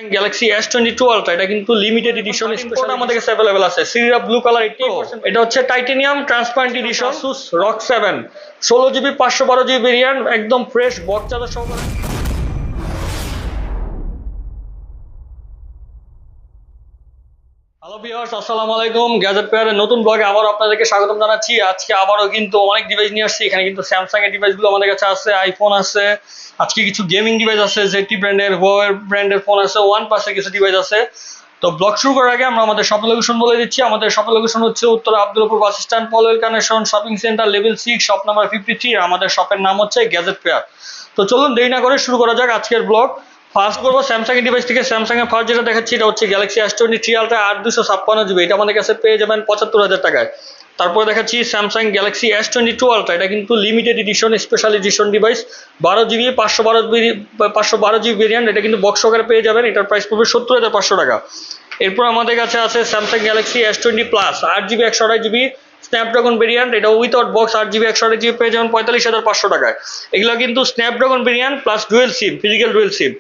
Galaxy S22 ultra এটা কিন্তু limited edition special আমাদের কাছে अवेलेबल আছে সিরিরা ব্লু কালার 80% এটা হচ্ছে titanium transparent edition Asus ROG 7 16GB 512GB variant একদম ফ্রেশ বক্স চার্জার সহকারে। হ্যালো ভিউয়ার্স, আসসালামু আলাইকুম। গ্যাজেট পেয়ারের নতুন ব্লগে আবার আপনাদেরকে স্বাগতম জানাচ্ছি। আজকে আবারও কিন্তু অনেক ডিভাইস নিয়ে আসছি। এখানে কিন্তু স্যামসাং এর ডিভাইসগুলো আমাদের কাছে আছে, আইফোন আছে, আজকে কিছু গেমিং ডিভাইস আছে, ZTE ব্র্যান্ডের, হুয়াওয়ে ব্র্যান্ডের ফোন আছে, ওয়ানপ্লাসের কিছু ডিভাইস আছে। তো ব্লগ শুরু করার আগে আমরা আমাদের শপ লোকেশন বলে দিচ্ছি। আমাদের শপ লোকেশন হচ্ছে উত্তর Abdulpur bus stand, Polwel connection shopping centre, level 6, shop number 53। আমাদের শপের নাম হচ্ছে গ্যাজেট পেয়ার। তো চলুন দেরি না করে শুরু করা যাক আজকের ব্লগ। ফার্স্ট করবো স্যামসাং এর ডিভাইস থেকে। স্যামসাং এর ফার্স্ট যেটা দেখাচ্ছি এটা হচ্ছে গ্যালাক্সি S23 আলট্রা 8256GB। এটা আমাদের কাছে পেয়ে যাবেন ৭৫,০০০ টাকায়। তারপরে দেখাচ্ছি স্যামসাং গ্যালাক্সি S22 আলট্রা এটা কিন্তু limited edition special edition device 12GB 512GB variant. এটা কিন্তু বক্স সহকারে পেয়ে যাবেন। এটার প্রাইস পড়বে ৭০,৫০০ টাকা। এরপর আমাদের কাছে আছে Samsung Galaxy S20 plus 8GB 128GB Snapdragon variant. এটা উইথাউট বক্স 8GB 128GB পেয়ে যাবেন ৪৫,৫০০ টাকায়। এগুলো কিন্তু Snapdragon variant plus dual SIM, physical dual SIM.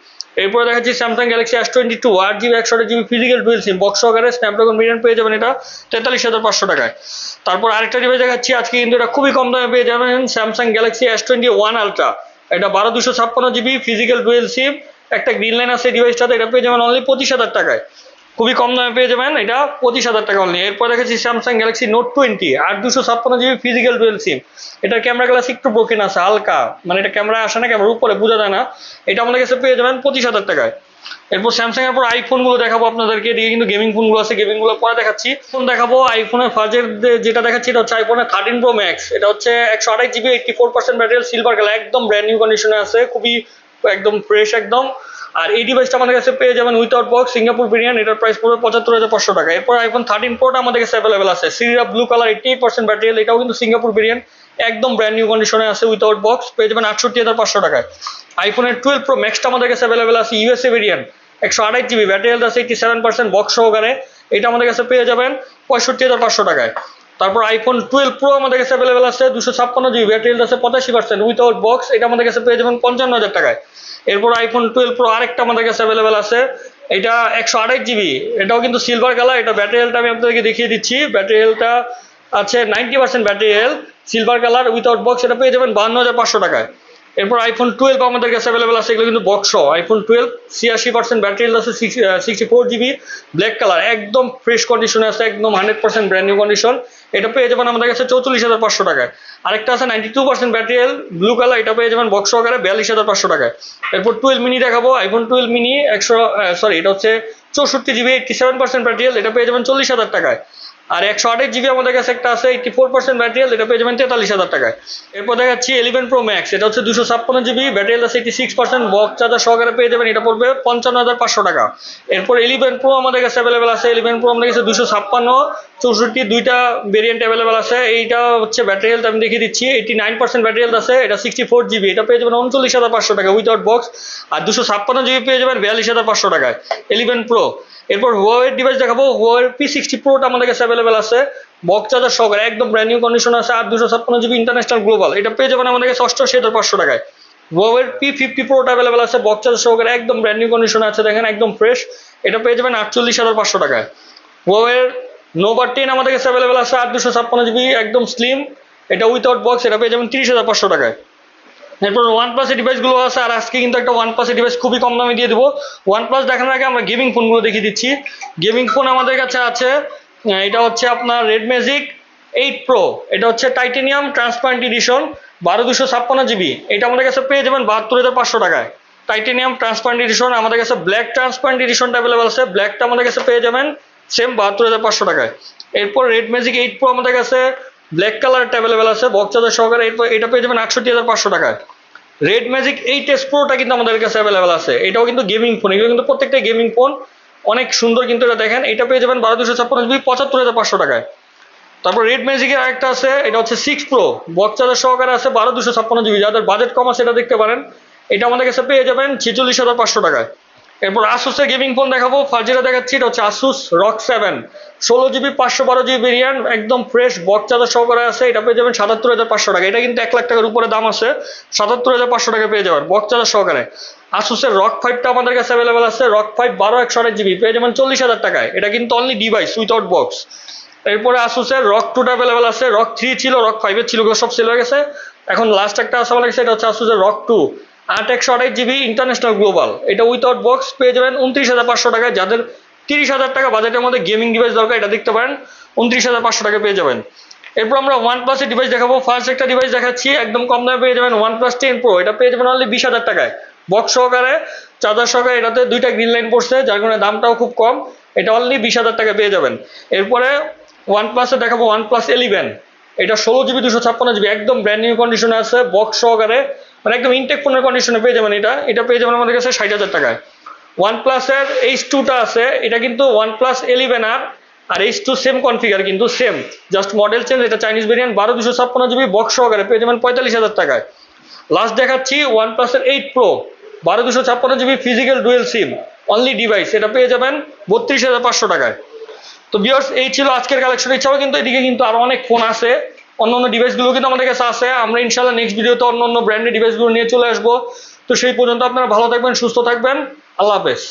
এরপরে দেখাচ্ছি Samsung Galaxy S22 8GB 128GB physical dual SIM box সহকারে স্ন্যাপড্রাগন ভেরিয়েন্ট পেয়ে যাবেন এটা ৪৩,৫০০ টাকায়। তারপর আরেকটা ডিভাইস দেখাচ্ছি আজকে, কিন্তু এটা খুবই কম দামে পেয়ে যাবেন স্যামসাং গ্যালাক্সি S21 আলট্রা। এটা ১২/২56GB ফিজিক্যাল ডুয়েল সিম, একটা গ্রিন লাইন আছে ডিভাইসটাতে। এটা পেয়ে যাবেন অনলি ২৫,০০০ টাকায়। খুবই কম দামে পেয়ে যাবেন এটা ২৫,০০০ টাকা অনলি। এরপর দেখেছি স্যামসাং গ্যালাক্সি নোট 20 ৮/২56GB ফিজিক্যাল ডুয়েল সিম। এটার ক্যামেরা গ্লাস একটু ব্রোকেন আছে হালকা, মানে এটা ক্যামেরা আসে না, ক্যামেরার উপরে বোঝা যায় না। এটা আমাদের কাছে পেয়ে যাবেন ২৫,০০০ টাকায়। এরপর স্যামসাং এর পর আইফোন গুলো দেখাবো আপনাদেরকে। এদিকে কিন্তু গেমিং ফোন গুলো আছে, গেমিং গুলো পরে দেখাচ্ছি। ফোন দেখাবো আইফোনের ফার্স্টের যেটা দেখাচ্ছি এটা হচ্ছে আইফোনের 13 Pro Max। এটা হচ্ছে 128GB 84% ব্যাটারি, সিলভার কালার, একদম ব্র্যান্ড নিউ কন্ডিশনে আছে, খুবই একদম ফ্রেশ একদম। আর এই ডিভাইসটা আমাদের কাছে পেয়ে যাবেন উইথাউট বক্স সিঙ্গাপুর ভেরিয়েন্ট। এটার প্রাইস পড়বে ৭৫,৫০০ টাকা। এরপর আইফোন 13 Proটা আমাদের কাছে অ্যাভেলেবল আছে, সিরিরা ব্লু কালার 88% ব্যাটারি, এটাও কিন্তু সিঙ্গাপুর ভেরিয়েন্ট, একদম ব্র্যান্ড নিউ কন্ডিশনে আছে উইথাউট বক্স, পেয়ে যাবেন ৬৮,৫০০ টাকায়। আইফোনের 12 Pro Maxটা আমাদের কাছে অ্যাভেলেবল আছে, USA variant, 128GB battery health আছে 87% বক্স সহকারে। এটা আমাদের কাছে পেয়ে যাবেন ৬৫,৫০০ টাকায়। তারপর আইফোন 12 Pro আমাদের কাছে অ্যাভেলেবল আছে, 256GB ব্যাটারি হেলথ আছে 85% উইথাউট বক্স। এটা আমাদের কাছে পেয়ে যাবেন ৫৫,০০০ টাকায়। এরপর আইফোন 12 Pro আরেকটা আমাদের কাছে অ্যাভেলেবল আছে, এটা 128GB, এটাও কিন্তু সিলভার কালার। এটা ব্যাটারি হেলথ আমি আপনাদেরকে দেখিয়ে দিচ্ছি। ব্যাটারি হেলথটা আছে 90% battery health, silver colour without box. এটা পেয়ে যাবেন ৫২,৫০০ টাকায়। এরপর আইফোন 12 আমাদের কাছে অ্যাভেলেবল আছে, এগুলো কিন্তু বক্স সহ। আইফোন 12 ৮৬% ব্যাটারি হেলথ আছে, 64GB ব্ল্যাক কালার, একদম ফ্রেশ কন্ডিশনে আছে, একদম 100% ব্র্যান্ড নিউ কন্ডিশন। এটা পেয়ে যাবেন আমাদের কাছে ৪৪,৫০০ টাকায়। আরেকটা আছে 92% ব্যাটারি হেলথ ব্লু কালার, এটা পেয়ে যাবেন বক্স সহকারে ৪২,৫০০ টাকায়। এরপর 12 মিনি দেখাবো, আইফোন 12 মিনি এটা হচ্ছে 64GB 87% ব্যাটারি হেলথ, এটা পেয়ে যাবেন ৪০,০০০ টাকায়। আর 128GB আমাদের কাছে একটা আছে 84% ব্যাটারি হেলথ, এটা পেয়ে যাবেন ৪৩,০০০ টাকায়। এরপর দেখাচ্ছি 11 Pro Max, এটা হচ্ছে 256GB ব্যাটারি হেলথ আছে 86% বক্স চার্জার সহকারে পেয়ে যাবেন, এটা পড়বে ৫৫,৫০০ টাকা। এরপর 11 Pro আমাদের কাছে অ্যাভেলেবল আছে, 11 Pro আমাদের কাছে 256 64 দুইটা ভেরিয়েন্ট অ্যাভেলেবল আছে। এইটা হচ্ছে ব্যাটারি হেলথ আমি দেখিয়ে দিচ্ছি, 89% ব্যাটারি হেলথ আছে, এটা 64GB, এটা পেয়ে যাবেন ৩৯,৫০০ টাকা উইথাউট বক্স। আর 256GB পেয়ে যাবেন ৪২,৫০০ টাকায় 11 Pro। এরপর হুয়াওয়ের ডিভাইস দেখাবো, হুয়াওয়ের P60 Proটা আমাদের কাছে অ্যাভেলেবল আছে, বক্স চার্জার সহকারে, একদম ব্র্যান্ড নিউ কন্ডিশন আছে, আর 256GB ইন্টারন্যাশনাল গ্লোবাল, এটা পেয়ে যাবেন আমাদের কাছে ৮৮,৫০০ টাকায়। হুয়াওয়ের P50 Proটা অ্যাভেলেবল আছে, বক্স চার্জার সহকারে, একদম ব্র্যান্ড নিউ কন্ডিশন আছে, দেখেন একদম ফ্রেশ, এটা পেয়ে যাবেন ৪৮,৫০০ টাকায়। হুয়াওয়ের নোভা 10 আমাদের কাছে অ্যাভেলেবল আছে, ৮২56GB একদম স্লিম, এটা উইথাউট বক্স, এটা পেয়ে যাবেন ৩০,৫০০ টাকায়। এরপর ওয়ানপ্লাসের ডিভাইসগুলো আছে, আর আজকে কিন্তু একটা ওয়ানপ্লাসের ডিভাইস খুবই কম দামে দিয়ে দেবো। ওয়ানপ্লাস দেখানোর আগে আমরা গেমিং ফোনগুলো দেখিয়ে দিচ্ছি। গেমিং ফোন আমাদের কাছে আছে, এটা হচ্ছে আপনার রেড ম্যাজিক 8 Pro, এটা হচ্ছে টাইটানিয়াম ট্রান্সপারেন্ট এডিশন ১২/২56GB, এটা আমাদের কাছে পেয়ে যাবেন ৭২,৫০০ টাকায়। টাইটানিয়াম ট্রান্সপারেন্ট এডিশন আমাদের কাছে ব্ল্যাক ট্রান্সপারেন্ট এডিশনটা অ্যাভেলেবল আছে, ব্ল্যাকটা আমাদের কাছে পেয়ে যাবেন সেম ৭২,৫০০ টাকায়। এরপর রেড ম্যাজিক 8 Pro আমাদের কাছে ব্ল্যাক কালারটা অ্যাভেলেবল আছে বক্স চার্জার সহকারে, এরপর এটা পেয়ে যাবেন ৬৮,৫০০ টাকায়। রেড ম্যাজিক 8S Proটা কিন্তু আমাদের কাছে অ্যাভেলেবল আছে, এটাও কিন্তু গেমিং ফোন, এগুলো কিন্তু প্রত্যেকটা গেমিং ফোন, অনেক সুন্দর কিন্তু এটা দেখেন, এটা পেয়ে যাবেন ১২/২56GB ৭৫,৫০০ টাকায়। তারপর রেড ম্যাজিকের আরেকটা আছে, এটা হচ্ছে 6 Pro বক্স চার্জার সহকারে আছে ১২/২56GB, যাদের বাজেট কম আছে এটা দেখতে পারেন, এটা আমাদের কাছে পেয়ে যাবেন ৪৬,৫০০ টাকায়। এরপর আসুসের গেমিং ফোন দেখাবো, ফার্স্ট যেটা দেখাচ্ছি এটা হচ্ছে Asus ROG 7 16GB 512GB variant, একদম ফ্রেশ বক্স চার্জার সহকারে আছে, এটা পেয়ে যাবেন ৭৭,৫০০ টাকা। এটা কিন্তু ১ লাখ টাকার উপরে দাম আছে, ৭৭,৫০০ টাকা পেয়ে যাবেন বক্স চার্জার সহকারে। আসুসের রক 5টা আমাদের কাছে অ্যাভেলেবেল আছে। রক 5 12/128 GB পেয়ে যাবেন 40,000 টাকায়। এটা কিন্তু অনলি ডিভাইস উইথাউট বক্স। এরপরে আসুসের রক 2টা অ্যাভেলেবেল আছে। রক 3 ছিল, রক 5 এর ছিল, ওগুলো সব সেল হয়ে গেছে। এখন লাস্ট একটা আছে আমাদের কাছে, এটা হচ্ছে আসুসের রক 2 8/128 GB ইন্টারন্যাশনাল গ্লোবাল। এটা উইথাউট বক্স পেয়ে যাবেন 29,500 টাকায়। যাদের 30,000 টাকা বাজেটের মধ্যে গেমিং ডিভাইস দরকার, এটা দেখতে পারেন 29,500 টাকা পেয়ে যাবেন। এরপর আমরা OnePlus এর ডিভাইস দেখাবো। ফার্স্ট একটা ডিভাইস দেখাচ্ছি, একদম কম দামে পেয়ে যাবেন OnePlus 10 Pro। এটা পেয়ে যাবেন অনলি 20,000 টাকায়, বক্স সহকারে, চার্জার সহকারে। এটাতে 2টা গ্রিন লাইন পড়ছে, যার কারণে দামটাও খুব কম। এটা অনলি 20,000 টাকা পেয়ে যাবেন। এরপরে OnePlus এ দেখাবো OnePlus 11। এটা 16GB 256GB, একদম ব্র্যান্ড নিউ কন্ডিশনে আছে, বক্স সহকারে, মানে একদম ইনটেক ফোনের কন্ডিশনে পেয়ে যাবেন। এটা পেয়ে যাবেন আমাদের কাছে 60,000 টাকায়। OnePlus এর H2টা আছে, এটা কিন্তু OnePlus 11R আর H2 সেম কনফিগার, কিন্তু সেম, জাস্ট মডেল চেঞ্জ। এটা চাইনিজ ভেরিয়েন্ট, 12/256GB বক্স সহকারে পেয়ে যাবেন 45,000 টাকায়। লাস্ট দেখাচ্ছি OnePlus এর 8 Pro, 12/256GB ফিজিক্যাল ডুয়েল সিম, অনলি ডিভাইস। এটা পেয়ে যাবেন 32,500 টাকায়। তো ভিউয়ার্স, এই ছিল আজকের কালেকশন। এছাড়াও কিন্তু এদিকে কিন্তু আরো অনেক ফোন আছে, অন্যান্য ডিভাইসগুলো কিন্তু আমাদের কাছে আছে। আমরা ইনশাআল্লাহ নেক্সট ভিডিওতে অন্য ব্র্যান্ডের ডিভাইসগুলো নিয়ে চলে আসবো। তো সেই পর্যন্ত আপনারা ভালো থাকবেন, সুস্থ থাকবেন। আল্লাহ হাফেজ।